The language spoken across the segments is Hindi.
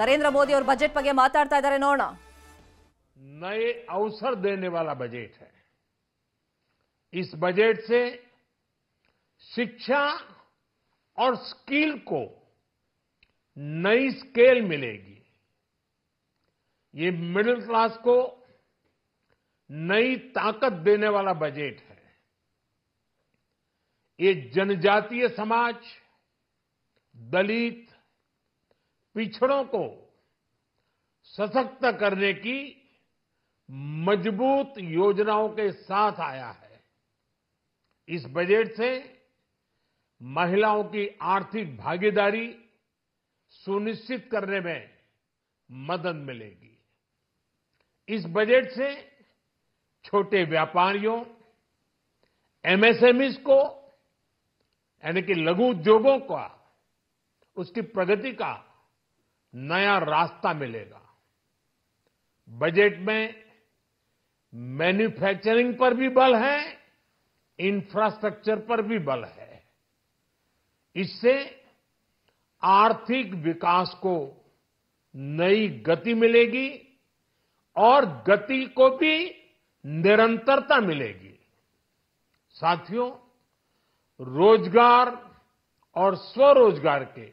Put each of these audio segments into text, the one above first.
ನರೇಂದ್ರ ಮೋದಿ ಅವರು ಬಜೆಟ್ ಬಗ್ಗೆ ಮಾತಾಡ್ತಾ ಇದ್ದಾರೆ ನೋಡೋಣ. नए अवसर देने वाला बजट है. इस बजट से शिक्षा और स्किल को नई स्केल मिलेगी. ये मिडिल क्लास को नई ताकत देने वाला बजट है. ये जनजातीय समाज, दलित, पिछड़ों को सशक्त करने की मजबूत योजनाओं के साथ आया है. इस बजट से महिलाओं की आर्थिक भागीदारी सुनिश्चित करने में मदद मिलेगी. इस बजट से छोटे व्यापारियों, एमएसएमईज को यानी कि लघु उद्योगों का उसकी प्रगति का नया रास्ता मिलेगा. बजट में मैन्युफैक्चरिंग पर भी बल है, इंफ्रास्ट्रक्चर पर भी बल है. इससे आर्थिक विकास को नई गति मिलेगी और गति को भी निरंतरता मिलेगी. साथियों, रोजगार और स्वरोजगार के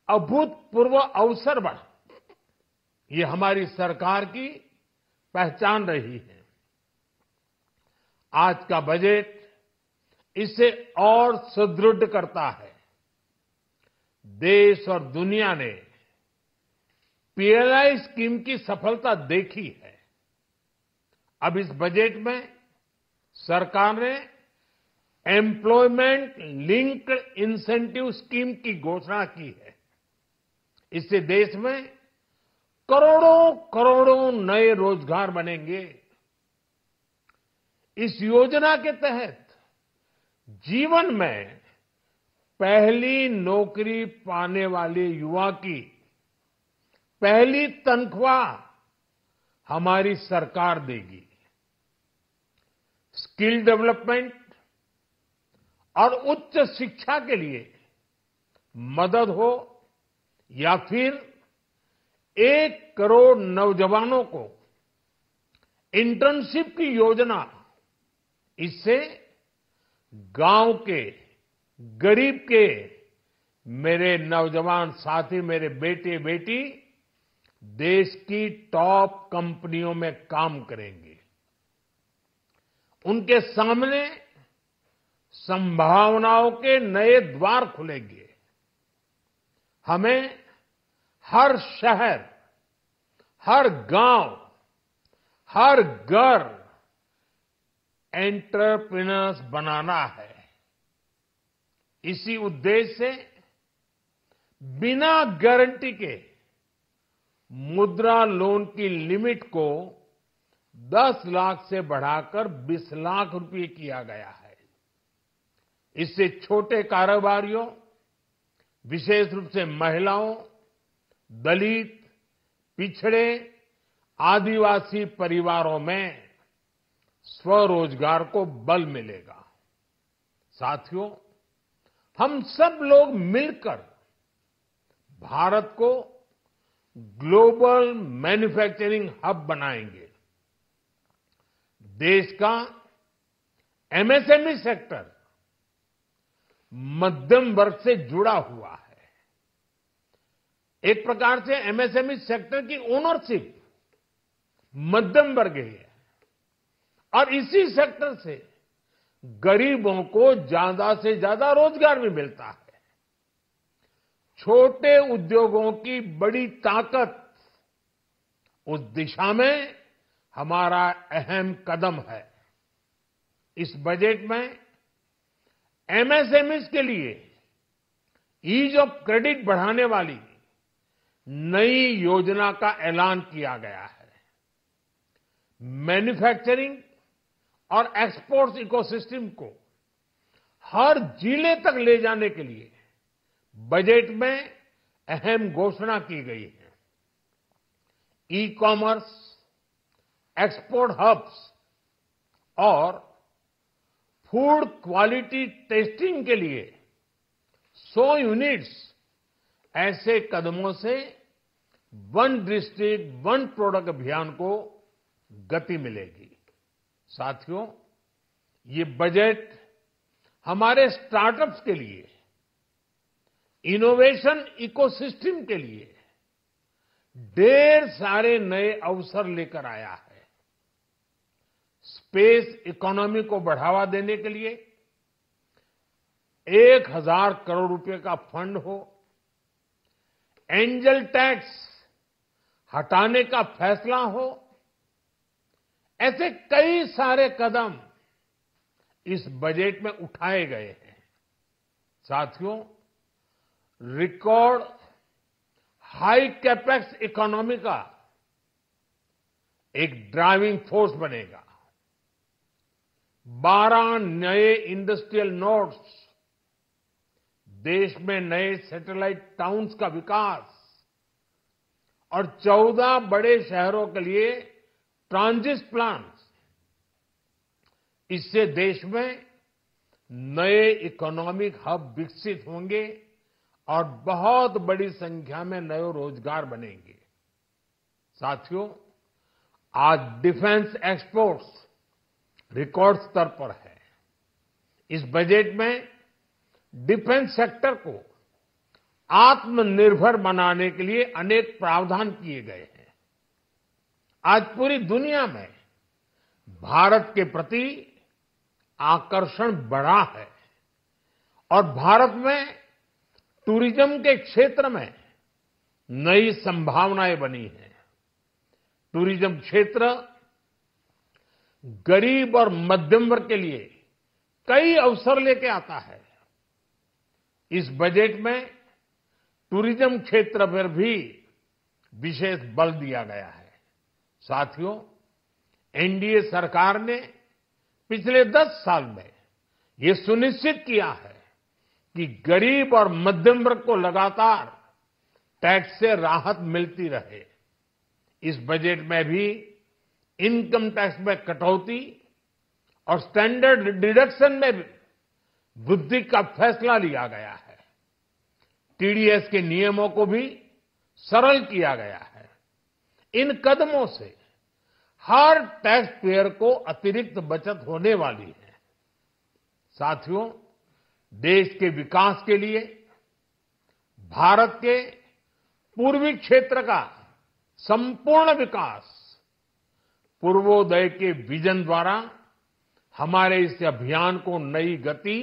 अभूतपूर्व अवसर बढ़ ये हमारी सरकार की पहचान रही है. आज का बजट इसे और सुदृढ़ करता है. देश और दुनिया ने पीएलआई स्कीम की सफलता देखी है. अब इस बजट में सरकार ने एम्प्लॉयमेंट लिंक्ड इंसेंटिव स्कीम की घोषणा की है. इससे देश में करोड़ों करोड़ों नए रोजगार बनेंगे. इस योजना के तहत जीवन में पहली नौकरी पाने वाले युवा की पहली तनख्वाह हमारी सरकार देगी. स्किल डेवलपमेंट और उच्च शिक्षा के लिए मदद हो या फिर 1 करोड़ नौजवानों को इंटर्नशिप की योजना, इससे गांव के गरीब के मेरे नौजवान साथी, मेरे बेटे बेटी देश की टॉप कंपनियों में काम करेंगे. उनके सामने संभावनाओं के नए द्वार खुलेंगे. हमें हर शहर, हर गांव, हर घर एंटरप्रेन्योर्स बनाना है. इसी उद्देश्य से बिना गारंटी के मुद्रा लोन की लिमिट को 10 लाख से बढ़ाकर 20 लाख रुपए किया गया है. इससे छोटे कारोबारियों, विशेष रूप से महिलाओं, दलित, पिछड़े, आदिवासी परिवारों में स्वरोजगार को बल मिलेगा. साथियों, हम सब लोग मिलकर भारत को ग्लोबल मैन्युफैक्चरिंग हब बनाएंगे. देश का एमएसएमई सेक्टर मध्यम वर्ग से जुड़ा हुआ है. एक प्रकार से एमएसएमई सेक्टर की ओनरशिप मध्यम वर्ग ही है और इसी सेक्टर से गरीबों को ज्यादा से ज्यादा रोजगार भी मिलता है. छोटे उद्योगों की बड़ी ताकत, उस दिशा में हमारा अहम कदम है. इस बजट में एमएसएमईज के लिए ईज ऑफ क्रेडिट बढ़ाने वाली नई योजना का ऐलान किया गया है. मैन्युफैक्चरिंग और एक्सपोर्ट्स इकोसिस्टम को हर जिले तक ले जाने के लिए बजट में अहम घोषणा की गई है. ई कॉमर्स, एक्सपोर्ट हब्स और फूड क्वालिटी टेस्टिंग के लिए 100 यूनिट्स, ऐसे कदमों से वन डिस्ट्रिक्ट वन प्रोडक्ट अभियान को गति मिलेगी। साथियों, ये बजट हमारे स्टार्टअप्स के लिए, इनोवेशन इकोसिस्टम के लिए ढेर सारे नए अवसर लेकर आया है। स्पेस इकोनॉमी को बढ़ावा देने के लिए 1,000 करोड़ रुपए का फंड हो, एंजल टैक्स हटाने का फैसला हो, ऐसे कई सारे कदम इस बजट में उठाए गए हैं। साथियों, रिकॉर्ड हाई कैपेक्स इकोनॉमी का एक ड्राइविंग फोर्स बनेगा। 12 नए इंडस्ट्रियल नोड्स, देश में नए सैटेलाइट टाउन्स का विकास और 14 बड़े शहरों के लिए ट्रांजिट प्लान्स, इससे देश में नए इकोनॉमिक हब विकसित होंगे और बहुत बड़ी संख्या में नए रोजगार बनेंगे। साथियों, आज डिफेंस एक्सपोर्ट्स रिकॉर्ड स्तर पर है। इस बजट में डिफेंस सेक्टर को आत्मनिर्भर बनाने के लिए अनेक प्रावधान किए गए हैं। आज पूरी दुनिया में भारत के प्रति आकर्षण बढ़ा है और भारत में टूरिज्म के क्षेत्र में नई संभावनाएं बनी हैं। टूरिज्म क्षेत्र गरीब और मध्यम वर्ग के लिए कई अवसर लेके आता है। इस बजट में टूरिज्म क्षेत्र पर भी विशेष बल दिया गया है। साथियों, एनडीए सरकार ने पिछले 10 साल में ये सुनिश्चित किया है कि गरीब और मध्यम वर्ग को लगातार टैक्स से राहत मिलती रहे। इस बजट में भी इनकम टैक्स में कटौती और स्टैंडर्ड डिडक्शन में भी वृद्धि का फैसला लिया गया है। टीडीएस के नियमों को भी सरल किया गया है। इन कदमों से हर टैक्स पेयर को अतिरिक्त बचत होने वाली है। साथियों, देश के विकास के लिए भारत के पूर्वी क्षेत्र का संपूर्ण विकास पूर्वोदय के विजन द्वारा हमारे इस अभियान को नई गति,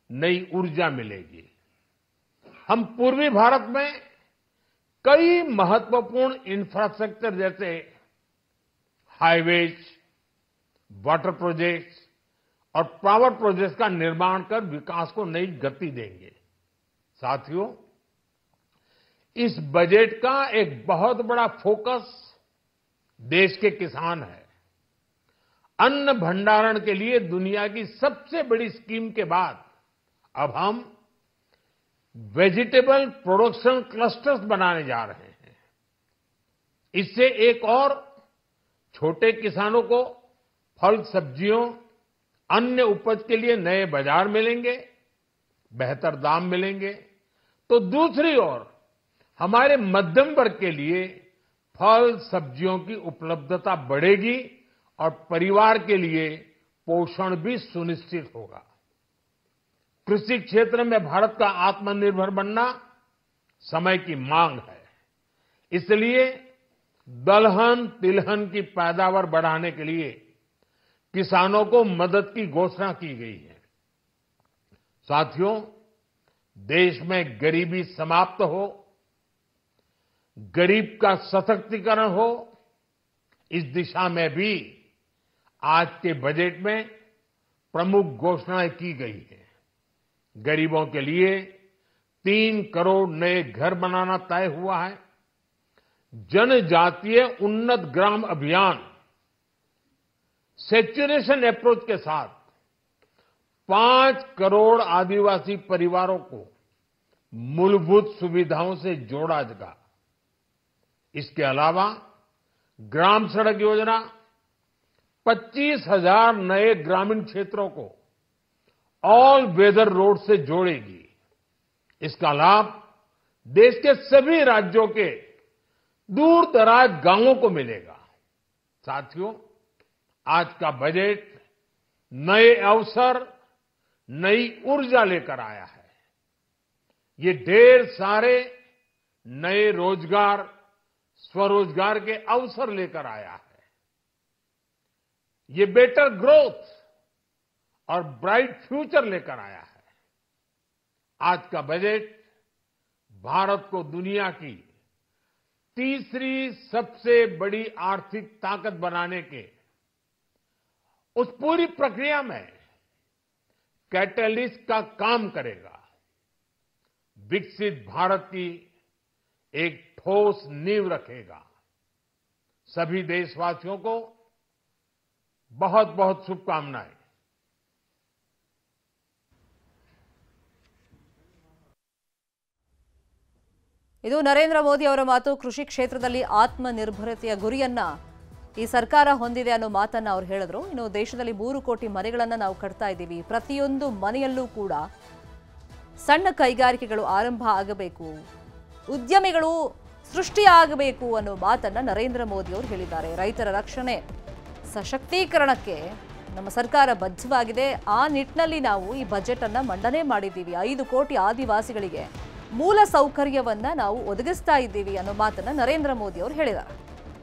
नई ऊर्जा मिलेगी। हम पूर्वी भारत में कई महत्वपूर्ण इंफ्रास्ट्रक्चर जैसे हाईवेज, वाटर प्रोजेक्ट्स और पावर प्रोजेक्ट्स का निर्माण कर विकास को नई गति देंगे। साथियों, इस बजट का एक बहुत बड़ा फोकस देश के किसान है। अन्न भंडारण के लिए दुनिया की सबसे बड़ी स्कीम के बाद अब हम वेजिटेबल प्रोडक्शन क्लस्टर्स बनाने जा रहे हैं। इससे एक और छोटे किसानों को फल, सब्जियों, अन्य उपज के लिए नए बाजार मिलेंगे, बेहतर दाम मिलेंगे, तो दूसरी ओर हमारे मध्यम वर्ग के लिए फल, सब्जियों की उपलब्धता बढ़ेगी और परिवार के लिए पोषण भी सुनिश्चित होगा। कृषि क्षेत्र में भारत का आत्मनिर्भर बनना समय की मांग है। इसलिए दलहन, तिलहन की पैदावार बढ़ाने के लिए किसानों को मदद की घोषणा की गई है। साथियों, देश में गरीबी समाप्त हो, गरीब का सशक्तिकरण हो, इस दिशा में भी आज के बजट में प्रमुख घोषणाएं की गई हैं। गरीबों के लिए 3 करोड़ नए घर बनाना तय हुआ है। जनजातीय उन्नत ग्राम अभियान सैचुरेशन अप्रोच के साथ 5 करोड़ आदिवासी परिवारों को मूलभूत सुविधाओं से जोड़ा जाएगा। इसके अलावा ग्राम सड़क योजना 25,000 नए ग्रामीण क्षेत्रों को ऑल वेदर रोड से जोड़ेगी। इसका लाभ देश के सभी राज्यों के दूर दराज गांवों को मिलेगा। साथियों, आज का बजट नए अवसर, नई ऊर्जा लेकर आया है। ये ढेर सारे नए रोजगार, स्वरोजगार के अवसर लेकर आया है। ये बेटर ग्रोथ और ब्राइट फ्यूचर लेकर आया है। आज का बजट भारत को दुनिया की तीसरी सबसे बड़ी आर्थिक ताकत बनाने के उस पूरी प्रक्रिया में कैटलिस्ट का काम करेगा। विकसित भारत की एक ठोस नींव रखेगा। सभी देशवासियों को बहुत बहुत शुभकामनाएं। ಇದು ನರೇಂದ್ರ ಮೋದಿ ಅವರ ಮಾತು. ಕೃಷಿ ಕ್ಷೇತ್ರದಲ್ಲಿ ಆತ್ಮನಿರ್ಭರತೆಯ ಗುರಿಯನ್ನ ಈ ಸರ್ಕಾರ ಹೊಂದಿದೆ ಅನ್ನೋ ಮಾತನ್ನ ಅವರು ಹೇಳಿದ್ರು. ಇನ್ನು ದೇಶದಲ್ಲಿ 3 ಕೋಟಿ ಮನೆಗಳನ್ನ ನಾವು ಕಟ್ತಾ ಇದ್ದೀವಿ. ಪ್ರತಿಯೊಂದು ಮನೆಯಲ್ಲೂ ಕೂಡ ಸಣ್ಣ ಕೈಗಾರಿಕೆಗಳು ಆರಂಭ ಆಗಬೇಕು, ಉದ್ಯಮಿಗಳು ಸೃಷ್ಟಿಯಾಗಬೇಕು ಅನ್ನೋ ಮಾತನ್ನ ನರೇಂದ್ರ ಮೋದಿ ಅವರು ಹೇಳಿದ್ದಾರೆ. ರೈತರ ರಕ್ಷಣೆ, ಸಶಕ್ತೀಕರಣಕ್ಕೆ ನಮ್ಮ ಸರ್ಕಾರ ಬದ್ಧವಾಗಿದೆ. ಆ ನಿಟ್ಟಿನಲ್ಲಿ ನಾವು ಈ ಬಜೆಟ್ ಅನ್ನ ಮಂಡನೆ ಮಾಡಿದ್ದೀವಿ. 5 ಕೋಟಿ ಆದಿವಾಸಿಗಳಿಗೆ ಮೂಲ ಸೌಕರ್ಯವನ್ನ ನಾವು ಒದಗಿಸ್ತಾ ಇದ್ದೀವಿ ಅನ್ನೋ ಮಾತನ್ನ ನರೇಂದ್ರ ಮೋದಿ ಅವರು ಹೇಳಿದ್ದಾರೆ.